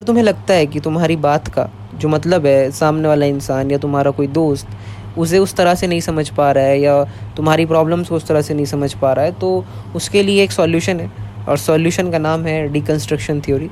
तुम्हें लगता है कि तुम्हारी बात का जो मतलब है सामने वाला इंसान या तुम्हारा कोई दोस्त उसे उस तरह से नहीं समझ पा रहा है या तुम्हारी प्रॉब्लम्स को उस तरह से नहीं समझ पा रहा है, तो उसके लिए एक सॉल्यूशन है और सॉल्यूशन का नाम है डिकंस्ट्रक्शन थ्योरी।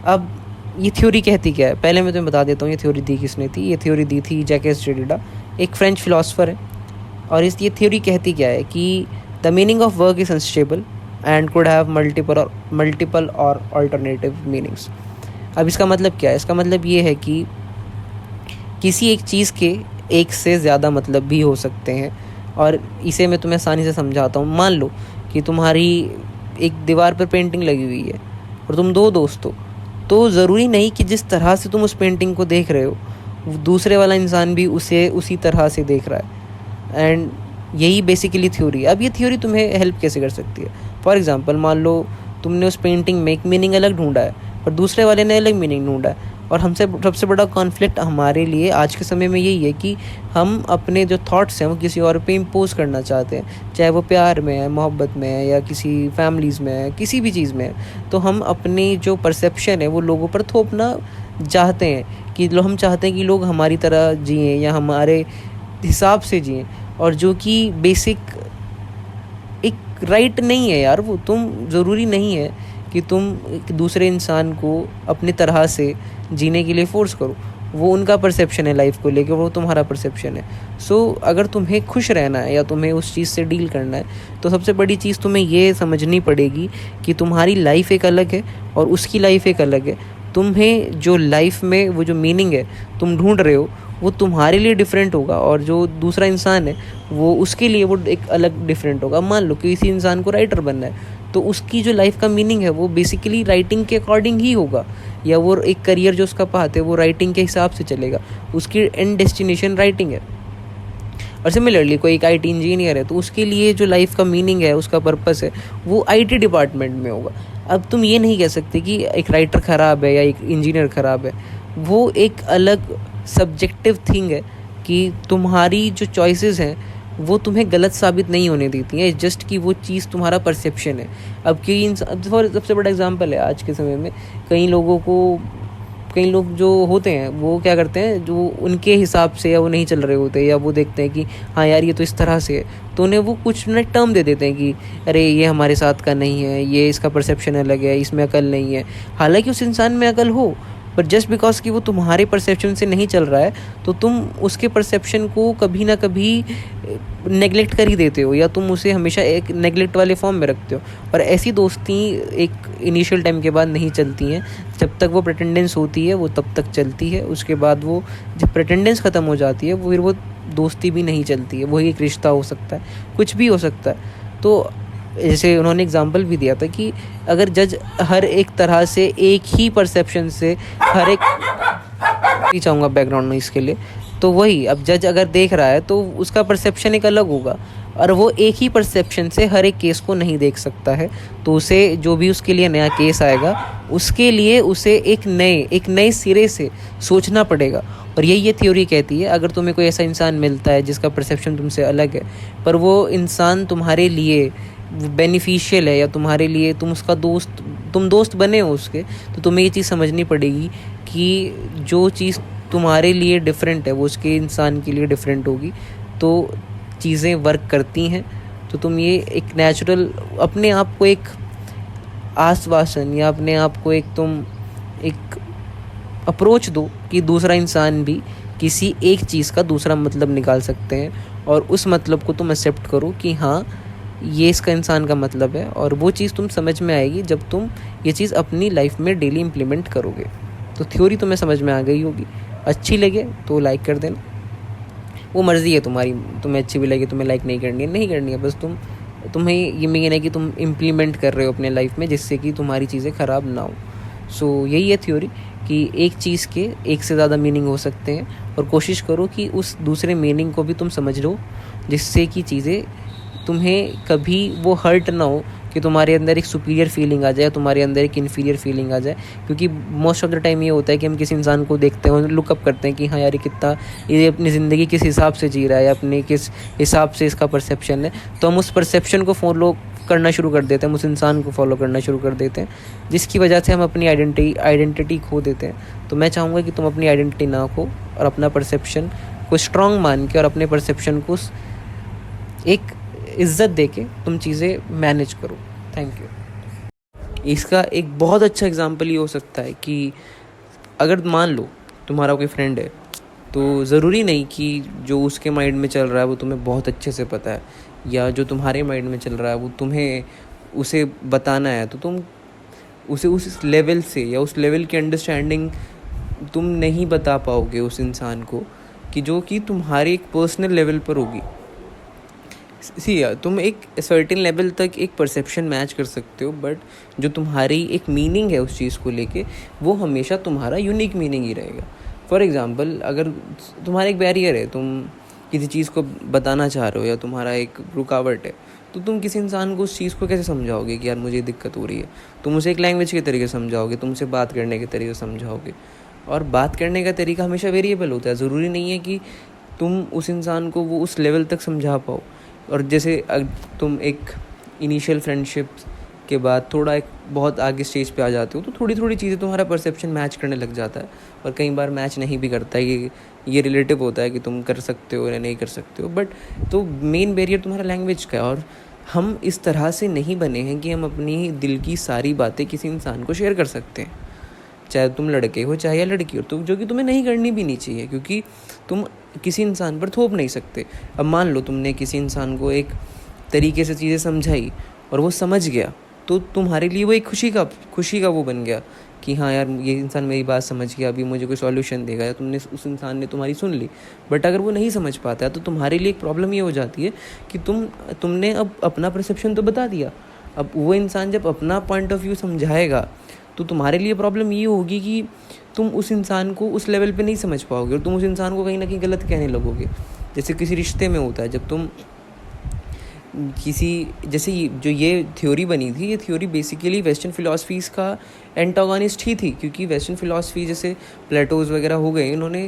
अब ये थ्योरी कहती क्या है, पहले मैं तुम्हें बता देता हूँ ये थ्योरी दी किसने थी। ये थ्योरी दी थी जैकेस डेरिडा, एक फ्रेंच फिलोसोफर है। और इस ये थ्योरी कहती क्या है कि the meaning of work is unstable and could have multiple और अल्टरनेटिव मीनिंग्स। अब इसका मतलब क्या है? इसका मतलब ये है कि किसी एक चीज़ के एक से ज़्यादा मतलब भी हो सकते हैं। और इसे मैं तुम्हें आसानी से समझाता हूँ। मान लो कि तुम्हारी एक दीवार पर पेंटिंग लगी हुई है और तुम दो दोस्त हो, तो ज़रूरी नहीं कि जिस तरह से तुम उस पेंटिंग को देख रहे हो दूसरे वाला इंसान भी उसे उसी तरह से देख रहा है। एंड यही बेसिकली थ्योरी है। अब ये थ्योरी तुम्हें हेल्प कैसे कर सकती है? फॉर एग्ज़ाम्पल, मान लो तुमने उस पेंटिंग में एक मीनिंग अलग ढूंढा है और दूसरे वाले ने अलग मीनिंग ढूंढा है। और हमसे सबसे बड़ा कॉन्फ्लिक्ट हमारे लिए आज के समय में यही है कि हम अपने जो थॉट्स हैं वो किसी और पे इम्पोज करना चाहते हैं, चाहे वो प्यार में है, मोहब्बत में है, या किसी फैमिलीज़ में है, किसी भी चीज़ में है। तो हम अपनी जो परसेप्शन है वो लोगों पर थोपना चाहते हैं कि हम चाहते हैं कि लोग हमारी तरह जिएँ या हमारे हिसाब से जिएँ, और जो कि बेसिक एक राइट नहीं है यार। वो तुम ज़रूरी नहीं है कि तुम एक दूसरे इंसान को अपनी तरह से जीने के लिए फ़ोर्स करो। वो उनका परसेप्शन है लाइफ को लेकर, वो तुम्हारा परसेप्शन है। सो अगर तुम्हें खुश रहना है या तुम्हें उस चीज़ से डील करना है, तो सबसे बड़ी चीज़ तुम्हें ये समझनी पड़ेगी कि तुम्हारी लाइफ एक अलग है और उसकी लाइफ एक अलग है। तुम्हें जो लाइफ में वो जो मीनिंग है तुम ढूंढ रहे हो वो तुम्हारे लिए डिफरेंट होगा, और जो दूसरा इंसान है वो उसके लिए वो एक अलग डिफरेंट होगा। मान लो किसी इंसान को राइटर बनना है, तो उसकी जो लाइफ का मीनिंग है वो बेसिकली राइटिंग के अकॉर्डिंग ही होगा, या वो एक करियर जो उसका पाथ है वो राइटिंग के हिसाब से चलेगा। उसकी एंड डेस्टिनेशन राइटिंग है। और सिमिलरली कोई एक आईटी इंजीनियर है, तो उसके लिए जो लाइफ का मीनिंग है, उसका पर्पस है, वो आईटी डिपार्टमेंट में होगा। अब तुम ये नहीं कह सकते कि एक राइटर ख़राब है या एक इंजीनियर ख़राब है। वो एक अलग सब्जेक्टिव थिंग है कि तुम्हारी जो चॉइसेस हैं वो तुम्हें गलत साबित नहीं होने देती हैं, जस्ट कि वो चीज़ तुम्हारा परसेप्शन है। अब सबसे बड़ा एग्जांपल है आज के समय में, कई लोग जो होते हैं वो क्या करते हैं, जो उनके हिसाब से या वो नहीं चल रहे होते, या वो देखते हैं कि हाँ यार ये तो इस तरह से है, तो उन्हें वो कुछ ना टर्म दे देते हैं कि अरे ये हमारे साथ का नहीं है, ये इसका परसेप्शन अलग है, इसमें अकल नहीं है। हालांकि उस इंसान में अकल हो, पर जस्ट बिकॉज कि वो तुम्हारे परसेप्शन से नहीं चल रहा है, तो तुम उसके परसेप्शन को कभी ना कभी नेगलेक्ट कर ही देते हो, या तुम उसे हमेशा एक नेगलेक्ट वाले फॉर्म में रखते हो। और ऐसी दोस्ती एक इनिशियल टाइम के बाद नहीं चलती हैं। जब तक वो प्रेटेंडेंस होती है वो तब तक चलती है, उसके बाद वो जब प्रेटेंडेंस ख़त्म हो जाती है वो फिर वो दोस्ती भी नहीं चलती है। वही एक रिश्ता हो सकता है, कुछ भी हो सकता है। तो जैसे उन्होंने एग्जाम्पल भी दिया था कि अगर जज हर एक तरह से एक ही परसेप्शन से हर एक ही चाहूँगा बैकग्राउंड में इसके लिए, तो वही अब जज अगर देख रहा है तो उसका परसेप्शन एक अलग होगा, और वो एक ही परसेप्शन से हर एक केस को नहीं देख सकता है। तो उसे जो भी उसके लिए नया केस आएगा उसके लिए उसे एक नए सिरे से सोचना पड़ेगा। और ये थ्योरी कहती है, अगर तुम्हें कोई ऐसा इंसान मिलता है जिसका परसेप्शन तुमसे अलग है, पर वो इंसान तुम्हारे लिए बेनिफिशियल है, या तुम्हारे लिए तुम दोस्त बने हो उसके, तो तुम्हें ये चीज़ समझनी पड़ेगी कि जो चीज़ तुम्हारे लिए डिफरेंट है वो उसके इंसान के लिए डिफरेंट होगी। तो चीज़ें वर्क करती हैं। तो तुम ये एक नेचुरल अपने आप को एक आश्वासन, या अपने आप को एक अप्रोच दो कि दूसरा इंसान भी किसी एक चीज़ का दूसरा मतलब निकाल सकते हैं, और उस मतलब को तुम एक्सेप्ट करो कि हाँ ये इसका इंसान का मतलब है। और वो चीज़ तुम समझ में आएगी जब तुम ये चीज़ अपनी लाइफ में डेली इम्प्लीमेंट करोगे। तो थ्योरी तुम्हें समझ में आ गई होगी। अच्छी लगे तो लाइक कर देना, वो मर्ज़ी है तुम्हारी, तुम्हें अच्छी भी लगे, तुम्हें लाइक नहीं करनी है, बस तुम्हें ये मेन है कि तुम इम्प्लीमेंट कर रहे हो अपने लाइफ में, जिससे कि तुम्हारी चीज़ें ख़राब ना हो। सो यही है थ्योरी कि एक चीज़ के एक से ज़्यादा मीनिंग हो सकते हैं, और कोशिश करो कि उस दूसरे मीनिंग को भी तुम समझ लो, जिससे कि चीज़ें तुम्हें कभी वो हर्ट ना हो कि तुम्हारे अंदर एक सुपीरियर फीलिंग आ जाए, तुम्हारे अंदर एक इन्फीरियर फीलिंग आ जाए। क्योंकि मोस्ट ऑफ द टाइम ये होता है कि हम किसी इंसान को देखते हैं, लुकअप करते हैं कि हाँ यार ये अपनी ज़िंदगी किस हिसाब से जी रहा है, अपने किस हिसाब से इसका परसेप्शन है, तो हम उस परसेप्शन को करना शुरू कर देते हैं, हम उस इंसान को फॉलो करना शुरू कर देते हैं, जिसकी वजह से हम अपनी आइडेंटिटी खो देते हैं। तो मैं चाहूँगा कि तुम अपनी आइडेंटिटी ना खो और अपना परसेप्शन को स्ट्रॉन्ग मान के और अपने परसेप्शन को एक इज्जत दे के तुम चीज़ें मैनेज करो। Thank you. इसका एक बहुत अच्छा एग्जांपल ये हो सकता है कि अगर मान लो तुम्हारा कोई फ्रेंड है, तो ज़रूरी नहीं कि जो उसके माइंड में चल रहा है वो तुम्हें बहुत अच्छे से पता है, या जो तुम्हारे माइंड में चल रहा है वो तुम्हें उसे बताना है, तो तुम उसे उस लेवल से या उस लेवल की अंडरस्टैंडिंग तुम नहीं बता पाओगे उस इंसान को कि जो कि तुम्हारे एक पर्सनल लेवल पर होगी। सी तुम एक सर्टेन लेवल तक एक परसेप्शन मैच कर सकते हो, बट जो तुम्हारी एक मीनिंग है उस चीज़ को लेके वो हमेशा तुम्हारा यूनिक मीनिंग ही रहेगा। फॉर एग्ज़ाम्पल, अगर तुम्हारा एक बैरियर है, तुम किसी चीज़ को बताना चाह रहे हो या तुम्हारा एक रुकावट है, तो तुम किसी इंसान को उस चीज़ को कैसे समझाओगे कि यार मुझे दिक्कत हो रही है? तुम उसे एक लैंग्वेज के तरीके समझाओगे, तुम उसे बात करने के तरीके समझाओगे, और बात करने का तरीका हमेशा वेरिएबल होता है। ज़रूरी नहीं है कि तुम उस इंसान को वो उस लेवल तक समझा पाओ। और जैसे तुम एक इनिशियल फ्रेंडशिप के बाद थोड़ा एक बहुत आगे स्टेज पे आ जाते हो, तो थोड़ी थोड़ी चीज़ें तुम्हारा परसेप्शन मैच करने लग जाता है, और कई बार मैच नहीं भी करता है। ये रिलेटिव होता है कि तुम कर सकते हो या नहीं कर सकते हो, बट तो मेन बैरियर तुम्हारा लैंग्वेज का है। और हम इस तरह से नहीं बने हैं कि हम अपनी दिल की सारी बातें किसी इंसान को शेयर कर सकते हैं, चाहे तुम लड़के हो चाहे या लड़की हो, तो जो कि तुम्हें नहीं करनी भी नहीं चाहिए, क्योंकि तुम किसी इंसान पर थोप नहीं सकते। अब मान लो तुमने किसी इंसान को एक तरीके से चीज़ें समझाई और वो समझ गया, तो तुम्हारे लिए वो एक खुशी का वो बन गया कि हाँ यार, ये इंसान मेरी बात समझ गया, अभी मुझे कोई सॉल्यूशन देगा, या तुमने उस इंसान ने तुम्हारी सुन ली। बट अगर वो नहीं समझ पाता है, तो तुम्हारे लिए एक प्रॉब्लम ये हो जाती है कि तुमने अब अपना परसेप्शन तो बता दिया। अब वो इंसान जब अपना पॉइंट ऑफ व्यू समझाएगा, तो तुम्हारे लिए प्रॉब्लम ये होगी कि तुम उस इंसान को उस लेवल पे नहीं समझ पाओगे, और तुम उस इंसान को कहीं ना कहीं गलत कहने लगोगे। जैसे किसी रिश्ते में होता है, जब तुम जैसे ये थ्योरी बनी थी, ये थ्योरी बेसिकली वेस्टर्न फिलॉसफीज़ का एंटागोनिस्ट ही थी, क्योंकि वेस्टर्न फिलॉसफी जैसे प्लेटोज वगैरह हो गए, इन्होंने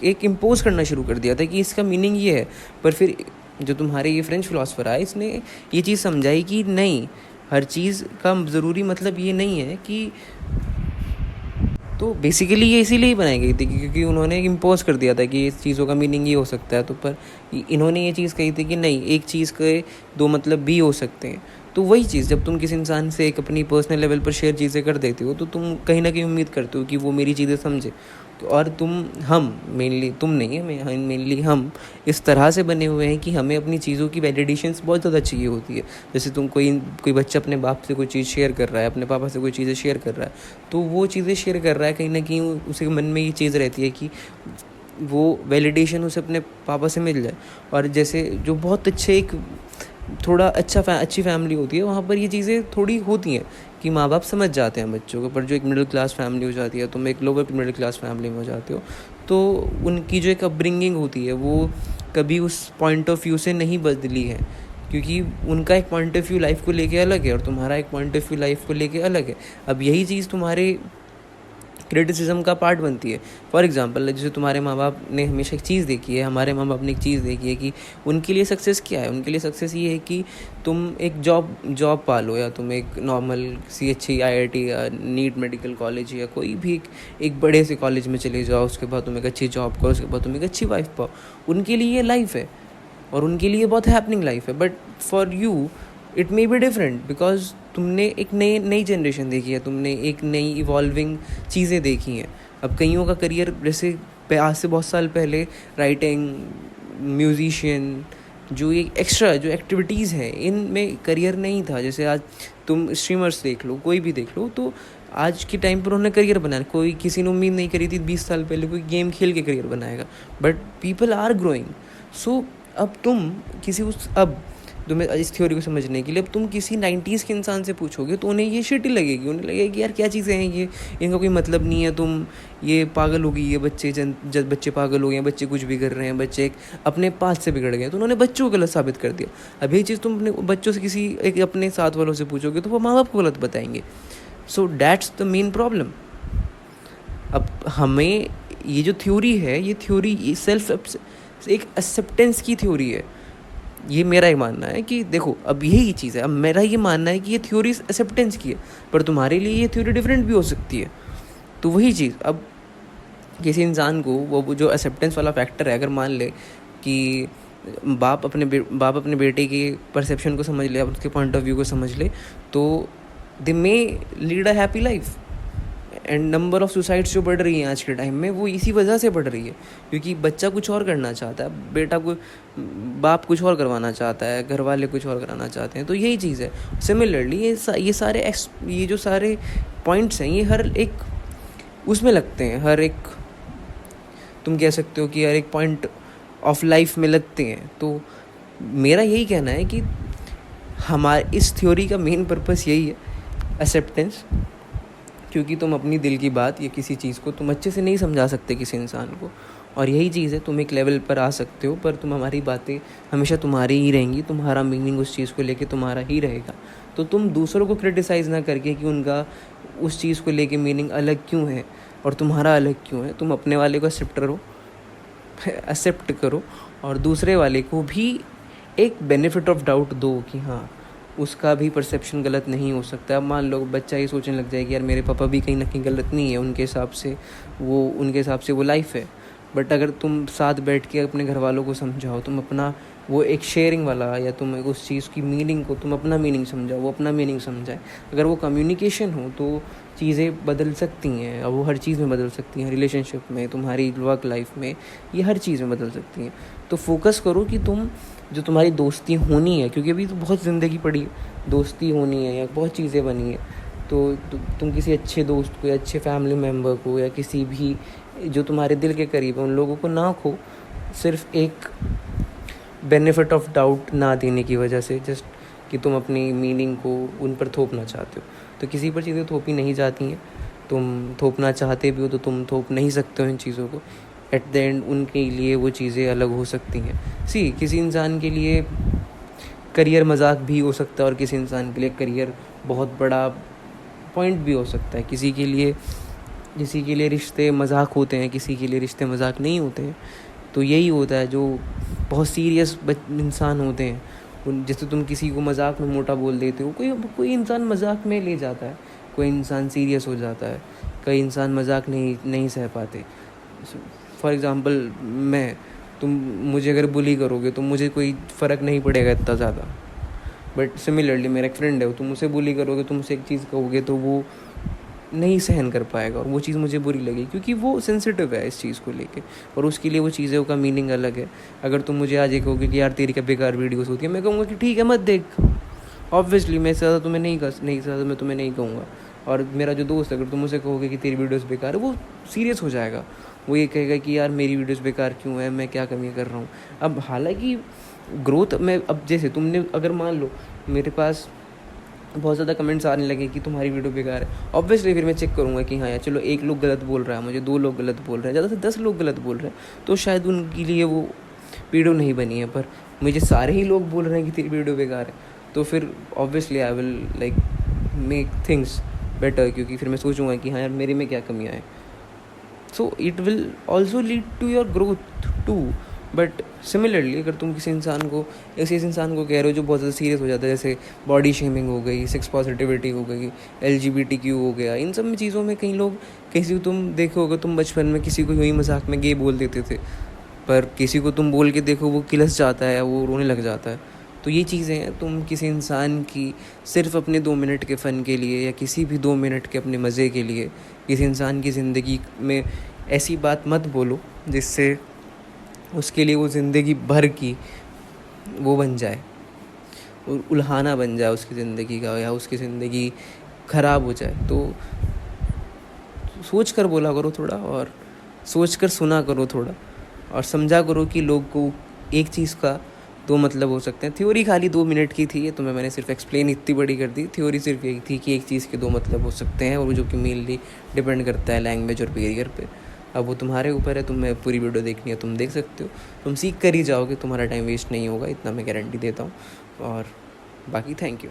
एक इम्पोज करना शुरू कर दिया था कि इसका मीनिंग ये है। पर फिर जो तुम्हारे ये फ्रेंच फिलॉसफर आए, इसने ये चीज़ समझाई कि नहीं, हर चीज़ का ज़रूरी मतलब ये नहीं है कि, तो बेसिकली ये इसीलिए ही बनाई गई थी क्योंकि उन्होंने इम्पोज कर दिया था कि इस चीज़ों का मीनिंग ये हो सकता है। तो पर इन्होंने ये चीज़ कही थी कि नहीं, एक चीज़ के दो मतलब भी हो सकते हैं। तो वही चीज़, जब तुम किसी इंसान से एक अपनी पर्सनल लेवल पर शेयर चीज़ें कर देते हो, तो तुम कहीं ना कहीं उम्मीद करते हो कि वो मेरी चीज़ें समझे। तो और हम मेनली, तुम नहीं है, मेनली हम इस तरह से बने हुए हैं कि हमें अपनी चीज़ों की वैलिडेशंस बहुत ज़्यादा चाहिए होती है। जैसे कोई बच्चा अपने बाप से कोई चीज़ शेयर कर रहा है, अपने पापा से कोई चीज़ें शेयर कर रहा है, तो वो चीज़ें शेयर कर रहा है, कहीं ना कहीं उसके मन में ये चीज़ रहती है कि वो वैलिडेशन उसे अपने पापा से मिल जाए। और जैसे जो बहुत अच्छे एक थोड़ा अच्छी फैमिली होती है, वहाँ पर ये चीज़ें थोड़ी होती हैं कि माँ बाप समझ जाते हैं बच्चों को। पर जो एक मिडिल क्लास फैमिली हो जाती है, तुम एक लोअर मिडिल क्लास फैमिली में हो जाते हो, तो उनकी जो एक अपब्रिंगिंग होती है वो कभी उस पॉइंट ऑफ व्यू से नहीं बदली है, क्योंकि उनका एक पॉइंट ऑफ व्यू लाइफ को लेके अलग है और तुम्हारा एक पॉइंट ऑफ व्यू लाइफ को लेके अलग है। अब यही चीज़ तुम्हारे क्रिटिसिज्म का पार्ट बनती है। फॉर एग्जांपल, जैसे तुम्हारे माँ बाप ने हमेशा एक चीज़ देखी है, हमारे माँ बाप ने एक चीज़ देखी है कि उनके लिए सक्सेस क्या है। उनके लिए सक्सेस ये है कि तुम एक जॉब पालो, या तुम एक नॉर्मल CHE IIT या नीट मेडिकल कॉलेज या कोई भी एक बड़े से कॉलेज में चले जाओ, उसके बाद तुम एक अच्छी जॉब करो, उसके बाद तुम एक अच्छी वाइफ पाओ। उनके लिए ये लाइफ है और उनके लिए बहुत हैपनिंग लाइफ है। But for you it may be different, because तुमने एक नई जनरेशन देखी है, तुमने एक नई इवॉल्विंग चीज़ें देखी हैं। अब कईयों का करियर, जैसे आज से बहुत साल पहले राइटिंग, म्यूजिशियन, जो ये एक्स्ट्रा जो एक्टिविटीज़ हैं, इनमें करियर नहीं था। जैसे आज तुम स्ट्रीमर्स देख लो, कोई भी देख लो, तो आज के टाइम पर उन्होंने करियर बनाया। किसी ने उम्मीद नहीं करी थी 20 साल पहले कोई गेम खेल के करियर बनाएगा, बट पीपल आर ग्रोइंग। सो अब तुम तुम्हें इस थ्योरी को समझने के लिए, अब तुम किसी 90s के इंसान से पूछोगे तो उन्हें ये शिटी लगेगी, उन्हें लगेगा कि यार क्या चीज़ें हैं ये, इनका कोई मतलब नहीं है, तुम ये पागल हो गई, ये बच्चे पागल हो गए हैं, बच्चे कुछ भी कर रहे हैं, बच्चे एक अपने पास से बिगड़ गए, तो उन्होंने बच्चों को गलत साबित कर दिया। अब ये चीज़ तुम अपने बच्चों से किसी एक अपने साथ वालों से पूछोगे तो वो माँ बाप को गलत बताएंगे। So that's the main problem. अब हमें ये जो थ्योरी है, ये थ्योरी सेल्फ एक एक्सेप्टेंस की थ्योरी है। ये मेरा ही मानना है कि देखो अब यही चीज़ है। अब मेरा ये मानना है कि ये थ्योरी एक्सेप्टेंस की है, पर तुम्हारे लिए ये थ्योरी डिफरेंट भी हो सकती है। तो वही चीज़, अब किसी इंसान को वो जो एक्सेप्टेंस वाला फैक्टर है, अगर मान ले कि बाप अपने बेटे की परसेप्शन को समझ ले, उसके पॉइंट ऑफ व्यू को समझ ले, तो they may lead a happy life. And number of suicides जो बढ़ रही हैं आज के टाइम में, वो इसी वजह से बढ़ रही है, क्योंकि बच्चा कुछ और करना चाहता है, बाप कुछ और करवाना चाहता है, घर वाले कुछ और कराना चाहते हैं। तो यही चीज़ है। सिमिलरली ये जो सारे पॉइंट्स हैं, ये हर एक उसमें लगते हैं, हर एक, तुम कह सकते हो कि हर एक पॉइंट ऑफ लाइफ में लगते हैं। तो मेरा यही कहना है कि हमारे इस थ्योरी का मेन पर्पस यही है, एक्सेप्टेंस। क्योंकि तुम अपनी दिल की बात या किसी चीज़ को तुम अच्छे से नहीं समझा सकते किसी इंसान को, और यही चीज़ है, तुम एक लेवल पर आ सकते हो, पर तुम हमारी बातें हमेशा तुम्हारी ही रहेंगी, तुम्हारा मीनिंग उस चीज़ को लेके तुम्हारा ही रहेगा। तो तुम दूसरों को क्रिटिसाइज़ ना करके कि उनका उस चीज़ को लेके मीनिंग अलग क्यों है और तुम्हारा अलग क्यों है, तुम अपने वाले को एक्सेप्ट करो और दूसरे वाले को भी एक बेनिफिट ऑफ डाउट दो कि हाँ, उसका भी परसेप्शन गलत नहीं हो सकता। अब मान लो बच्चा ये सोचने लग जाए कि यार मेरे पापा भी कहीं ना कहीं गलत नहीं है, उनके हिसाब से वो लाइफ है। बट अगर तुम साथ बैठ के अपने घर वालों को समझाओ, तुम अपना वो एक शेयरिंग वाला, या तुम उस चीज़ की मीनिंग को, तुम अपना मीनिंग समझाओ, वो अपना मीनिंग समझाए, अगर वो कम्युनिकेशन हो तो चीज़ें बदल सकती हैं। अब वो हर चीज़ में बदल सकती हैं, रिलेशनशिप में, तुम्हारी वर्क लाइफ में, ये हर चीज़ में बदल सकती हैं। तो फोकस करो कि तुम जो तुम्हारी दोस्ती होनी है, क्योंकि अभी तो बहुत ज़िंदगी पड़ी है, दोस्ती होनी है या बहुत चीज़ें बनी है, तो तुम किसी अच्छे दोस्त को या अच्छे फैमिली मेम्बर को या किसी भी जो तुम्हारे दिल के करीब है, उन लोगों को ना खो, सिर्फ एक बेनिफिट ऑफ डाउट ना देने की वजह से, जस्ट कि तुम अपनी मीनिंग को उन पर थोपना चाहते हो। तो किसी पर चीज़ें थोपी नहीं जाती हैं, तुम थोपना चाहते भी हो तो तुम थोप नहीं सकते हो इन चीज़ों को। एट द एंड उनके लिए वो चीज़ें अलग हो सकती हैं। किसी इंसान के लिए करियर मजाक भी हो सकता है और किसी इंसान के लिए करियर बहुत बड़ा पॉइंट भी हो सकता है। किसी के लिए रिश्ते मजाक होते हैं, किसी के लिए रिश्ते मजाक नहीं होते हैं। तो यही होता है, जो बहुत सीरियस इंसान होते हैं, जैसे तुम किसी को मजाक में मोटा बोल देते हो, कोई इंसान मजाक में ले जाता है, कोई इंसान सीरियस हो जाता है, कई इंसान मजाक नहीं सह पाते। फॉर एग्ज़ाम्पल तुम मुझे अगर बुली करोगे तो मुझे कोई फ़र्क नहीं पड़ेगा इतना ज़्यादा, बट सिमिलरली मेरा एक फ्रेंड है, तुम उसे बुली करोगे, तुम उसे एक चीज़ कहोगे तो वो नहीं सहन कर पाएगा और वो चीज़ मुझे बुरी लगेगी, क्योंकि वो सेंसिटिव है इस चीज़ को लेके और उसके लिए वो चीज़ों का मीनिंग अलग है। अगर तुम मुझे आज ये कहोगे कि यार तेरी क्या बेकार वीडियोस होती है, मैं कहूँगा कि ठीक है मत देख, ऑब्वियसली मैं ज़्यादा तुम्हें मैं तुम्हें नहीं कहूँगा। और मेरा जो दोस्त है, अगर तुम उसे कहोगे कि तेरी वीडियोस बेकार है, वो सीरियस हो जाएगा, वो ये कहेगा कि यार मेरी वीडियोस बेकार क्यों है, मैं क्या कमी कर रहा हूँ। अब हालांकि ग्रोथ में, अब जैसे तुमने, अगर मान लो मेरे पास बहुत ज़्यादा कमेंट्स आने लगे कि तुम्हारी वीडियो बेकार है, ऑब्वियसली फिर मैं चेक करूँगा कि हाँ यार चलो, एक लोग गलत बोल रहा है मुझे, 2 लोग गलत बोल रहे हैं, ज़्यादा से 10 लोग गलत बोल रहे हैं, तो शायद उनके लिए वो वीडियो नहीं बनी है। पर मुझे सारे ही लोग बोल रहे हैं कि तेरी वीडियो बेकार है, तो फिर obviously I will like make things better, क्योंकि फिर मैं सोचूंगा कि हाँ यार मेरे में क्या कमियाँ हैं। So it will also lead to your growth too. But similarly अगर तुम किसी इंसान को कह रहे हो जो बहुत ज़्यादा सीरियस हो जाता है, जैसे बॉडी शेमिंग हो गई, सेक्स पॉजिटिविटी हो गई, LGBTQ हो गया, इन सब में चीज़ों में कई लोग, किसी को तुम देखो, अगर तुम बचपन में किसी को यूँ ही मजाक में गे बोल देते थे, पर किसी को तुम बोल के देखो वो किलस जाता है, वो रोने लग जाता है। तो ये चीज़ें हैं, तुम किसी इंसान की सिर्फ अपने 2 मिनट के फ़न के लिए या किसी भी 2 मिनट के अपने मज़े के लिए किसी इंसान की ज़िंदगी में ऐसी बात मत बोलो जिससे उसके लिए वो ज़िंदगी भर की वो बन जाए, उल्हाना बन जाए उसकी ज़िंदगी का, या उसकी ज़िंदगी ख़राब हो जाए। तो सोच कर बोला करो थोड़ा, और सोच कर सुना करो थोड़ा, और समझा करो कि लोग को एक चीज़ का 2 मतलब हो सकते हैं। थ्योरी खाली 2 मिनट की थी, ये तुम्हें मैंने सिर्फ एक्सप्लेन इतनी बड़ी कर दी। थ्योरी सिर्फ यही थी कि एक चीज़ के 2 मतलब हो सकते हैं, और जो कि मेनली डिपेंड करता है लैंग्वेज और बिहेवियर पे। अब वो तुम्हारे ऊपर है, तुम्हें पूरी वीडियो देखनी है, तुम देख सकते हो, तुम सीख कर ही जाओगे, तुम्हारा टाइम वेस्ट नहीं होगा, इतना मैं गारंटी देता हूँ। और बाकी थैंक यू।